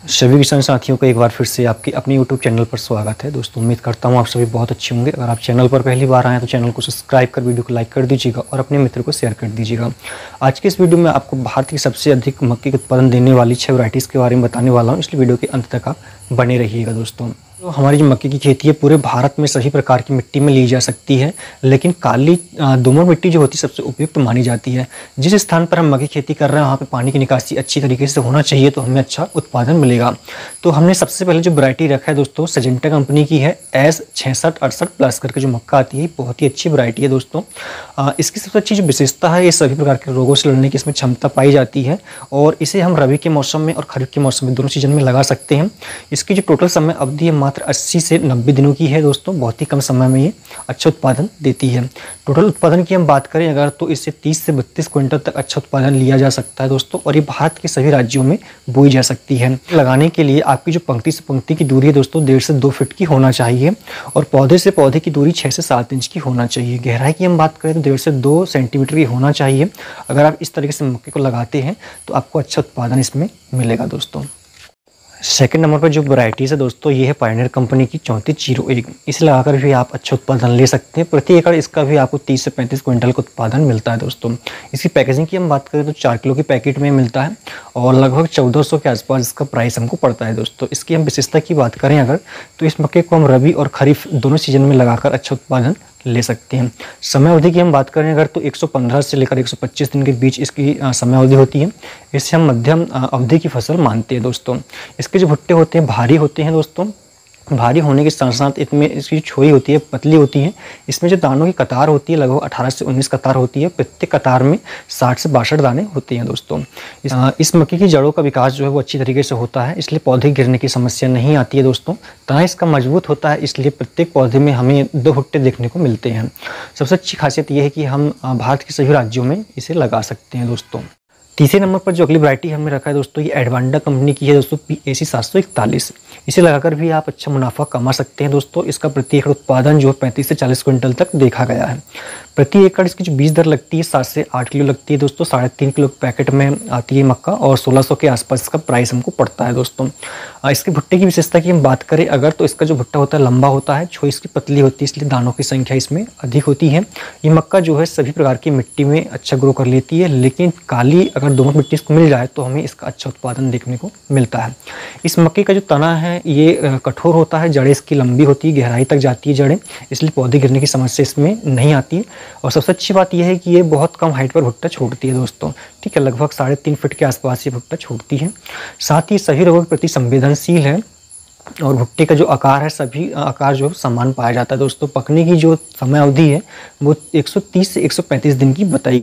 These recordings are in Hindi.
सभी किसान साथियों को एक बार फिर से आपके अपने YouTube चैनल पर स्वागत है। दोस्तों उम्मीद करता हूँ आप सभी बहुत अच्छे होंगे। अगर आप चैनल पर पहली बार आए हैं तो चैनल को सब्सक्राइब कर वीडियो को लाइक कर दीजिएगा और अपने मित्र को शेयर कर दीजिएगा। आज के इस वीडियो में आपको भारत की सबसे अधिक मक्के के उत्पादन देने वाली 6 वैराइटीज़ के बारे में बताने वाला हूँ, इसलिए वीडियो के अंत तक आप बने रहिएगा। दोस्तों तो हमारी जो मक्के की खेती है पूरे भारत में सभी प्रकार की मिट्टी में ली जा सकती है, लेकिन काली दोमट मिट्टी जो होती है सबसे उपयुक्त मानी जाती है। जिस स्थान पर हम मक्के की खेती कर रहे हैं वहाँ पे पानी की निकासी अच्छी तरीके से होना चाहिए, तो हमें अच्छा उत्पादन मिलेगा। तो हमने सबसे पहले जो वैरायटी रखा है दोस्तों सिजेंटा कंपनी की है S6668+ करके जो मक्का आती है, बहुत ही अच्छी वैरायटी है दोस्तों। इसकी सबसे अच्छी जो विशेषता है, ये सभी प्रकार के रोगों से लड़ने की इसमें क्षमता पाई जाती है और इसे हम रबी के मौसम में और खरीफ के मौसम में दोनों सीजन में लगा सकते हैं। इसकी जो टोटल समय अवधि है मात्र 80 से 90 दिनों की है दोस्तों। बहुत ही कम समय में ये अच्छा उत्पादन देती है। टोटल उत्पादन की हम बात करें अगर तो इससे 30 से 32 क्विंटल तक अच्छा उत्पादन लिया जा सकता है दोस्तों, और ये भारत के सभी राज्यों में बोई जा सकती है। लगाने के लिए आपकी जो पंक्ति से पंक्ति की दूरी है दोस्तों 1.5 से 2 फीट की होना चाहिए और पौधे से पौधे की दूरी 6 से 7 इंच की होना चाहिए। गहराई की हम बात करें तो 1.5 से 2 सेंटीमीटर की होना चाहिए। अगर आप इस तरीके से मक्के को लगाते हैं तो आपको अच्छा उत्पादन इसमें मिलेगा दोस्तों। सेकंड नंबर पर जो वैरायटीज़ है दोस्तों, ये है पायनियर कंपनी की 3401। इसे लगाकर भी आप अच्छा उत्पादन ले सकते हैं। प्रति एकड़ इसका भी आपको 30 से 35 क्विंटल का उत्पादन मिलता है दोस्तों। इसकी पैकेजिंग की हम बात करें तो 4 किलो के पैकेट में मिलता है और लगभग 1400 के आसपास इसका प्राइस हमको पड़ता है दोस्तों। इसकी हम विशेषता की बात करें अगर तो इस मक्के को हम रबी और खरीफ दोनों सीजन में लगाकर अच्छा उत्पादन ले सकते हैं। समय अवधि की हम बात करें अगर तो 115 से लेकर 125 दिन के बीच इसकी समय अवधि होती है। इसे हम मध्यम अवधि की फसल मानते हैं दोस्तों। इसके जो भुट्टे होते हैं भारी होते हैं दोस्तों। भारी होने के साथ साथ इसमें इसकी जो छोरी होती है पतली होती है। इसमें जो दानों की कतार होती है लगभग 18 से 19 कतार होती है। प्रत्येक कतार में 60 से 62 दाने होते हैं दोस्तों। इस मक्के की जड़ों का विकास जो है वो अच्छी तरीके से होता है, इसलिए पौधे गिरने की समस्या नहीं आती है दोस्तों। तना इसका मजबूत होता है, इसलिए प्रत्येक पौधे में हमें 2 भुट्टे देखने को मिलते हैं। सबसे अच्छी खासियत यह है कि हम भारत के सभी राज्यों में इसे लगा सकते हैं दोस्तों। तीसरे नंबर पर जो अगली वैरायटी हमने रखा है दोस्तों, ये एडवांडा कंपनी की है दोस्तों PAC 741। इसे लगाकर भी आप अच्छा मुनाफा कमा सकते हैं दोस्तों। इसका प्रति एकड़ उत्पादन जो 35 से 40 क्विंटल तक देखा गया है। प्रति एकड़ इसकी जो बीज दर लगती है 7 से 8 किलो लगती है दोस्तों। 3.5 किलो पैकेट में आती है मक्का और 1600 के आसपास इसका प्राइस हमको पड़ता है दोस्तों। इसके भुट्टे की विशेषता की हम बात करें अगर तो इसका जो भुट्टा होता है लंबा होता है, छोई इसकी पतली होती है, इसलिए दानों की संख्या इसमें अधिक होती है। ये मक्का जो है सभी प्रकार की मिट्टी में अच्छा ग्रो कर लेती है, लेकिन काली अगर दोमट मिट्टी इसको मिल जाए तो हमें इसका अच्छा उत्पादन देखने को मिलता है। इस मक्के का जो तना है ये कठोर होता है, जड़ें इसकी लंबी होती है, गहराई तक जाती है जड़ें, इसलिए पौधे गिरने की समस्या इसमें नहीं आती है। और सबसे अच्छी बात यह है कि ये बहुत कम हाइट पर भुट्टा छोड़ती है दोस्तों। ठीक है, लगभग 3.5 फीट के आसपास ये भुट्टा छोड़ती है। साथ ही सभी रोगों के प्रति संवेदनशील है और भुट्टे का जो आकार है सभी आकार जो समान पाया जाता है दोस्तों। पकने की जो समय अवधि है वो 130 से 135 दिन की बताई।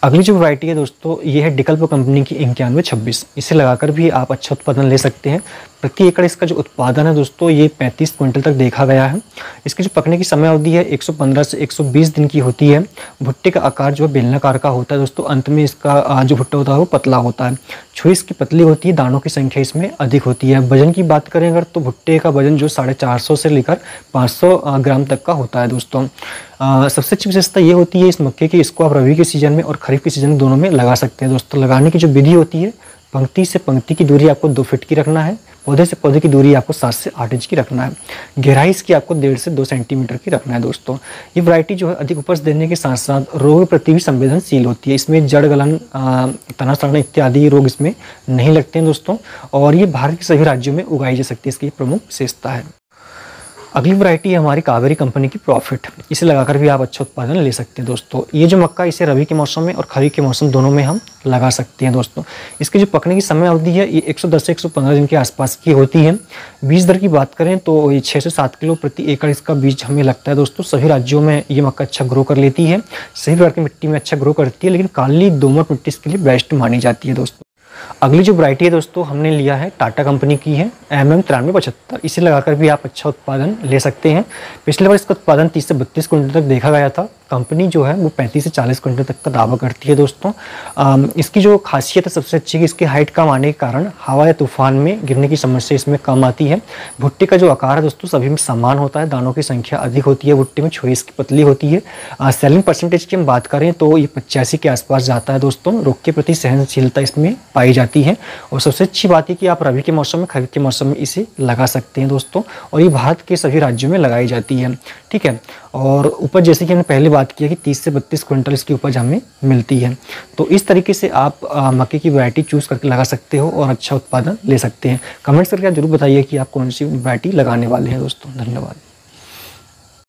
अगली जो वैरायटी है दोस्तों ये है डिकल्प कंपनी की 9126। इसे लगाकर भी आप अच्छा उत्पादन ले सकते हैं। प्रति एकड़ इसका जो उत्पादन है दोस्तों ये 35 क्विंटल तक देखा गया है। इसकी जो पकने की समय अवधि है 115 से 120 दिन की होती है। भुट्टे का आकार जो है बेलनाकार का होता है दोस्तों। अंत में इसका जो भुट्टा होता है वो पतला होता है। छुरी इसकी पतली होती है, दानों की संख्या इसमें अधिक होती है। वजन की बात करें अगर तो भुट्टे का वजन जो 450 से लेकर 500 ग्राम तक का होता है दोस्तों। सबसे अच्छी विशेषता ये होती है इस मक्के की, इसको आप रबी के सीजन में और खरीफ के सीजन में दोनों में लगा सकते हैं दोस्तों। लगाने की जो विधि होती है पंक्ति से पंक्ति की दूरी आपको 2 फीट की रखना है। पौधे से पौधे की दूरी आपको 7 से 8 इंच की रखना है। गहराई इसकी आपको 1.5 से 2 सेंटीमीटर की रखना है दोस्तों। ये वैरायटी जो है अधिक उपज देने के साथ साथ रोग प्रति भी संवेदनशील होती है। इसमें जड़ गलन तना सड़ना इत्यादि रोग इसमें नहीं लगते हैं दोस्तों, और ये भारत के सभी राज्यों में उगाई जा सकती है, इसकी प्रमुख विशेषता है। अगली वैरायटी है हमारी कावेरी कंपनी की प्रॉफिट। इसे लगाकर भी आप अच्छा उत्पादन ले सकते हैं दोस्तों। ये जो मक्का इसे रबी के मौसम में और खरीफ के मौसम दोनों में हम लगा सकते हैं दोस्तों। इसकी जो पकने की समय अवधि है ये 110 से 115 दिन के आसपास की होती है। बीज दर की बात करें तो ये 6 से 7 किलो प्रति एकड़ इसका बीज हमें लगता है दोस्तों। सभी राज्यों में ये मक्का अच्छा ग्रो कर लेती है, सभी प्रकार की मिट्टी में अच्छा ग्रो करती है, लेकिन काली दोमट मिट्टी इसके लिए बेस्ट मानी जाती है दोस्तों। अगली जो वैरायटी है दोस्तों हमने लिया है टाटा कंपनी की है MM9375। इसे लगाकर भी आप अच्छा उत्पादन ले सकते हैं। पिछले बार इसका उत्पादन 30 से 32 क्विंटल तक देखा गया था। कंपनी जो है वो 35 से 40 क्विंटल तक का दावा करती है दोस्तों। इसकी जो खासियत है सबसे अच्छी कि इसकी हाइट कम आने के कारण हवा या तूफान में गिरने की समस्या इसमें कम आती है। भुट्टे का जो आकार है दोस्तों सभी में समान होता है, दानों की संख्या अधिक होती है भुट्टे में, छुरी इसकी पतली होती है। सेलिंग परसेंटेज की हम बात करें तो ये 85 के आसपास जाता है दोस्तों। रोग के प्रति सहनशीलता इसमें पाई जाती है और सबसे अच्छी बात है कि आप रबी के मौसम में, खरीफ के मौसम में इसे लगा सकते हैं दोस्तों, और ये भारत के सभी राज्यों में लगाई जाती है। ठीक है, और उपज जैसे कि हमने पहले बात किया कि 30 से 32 क्विंटल इसकी उपज हमें मिलती है। तो इस तरीके से आप मक्के की वैरायटी चूज़ करके लगा सकते हो और अच्छा उत्पादन ले सकते हैं। कमेंट्स करके आप जरूर बताइए कि आप कौन सी वैरायटी लगाने वाले हैं दोस्तों। धन्यवाद।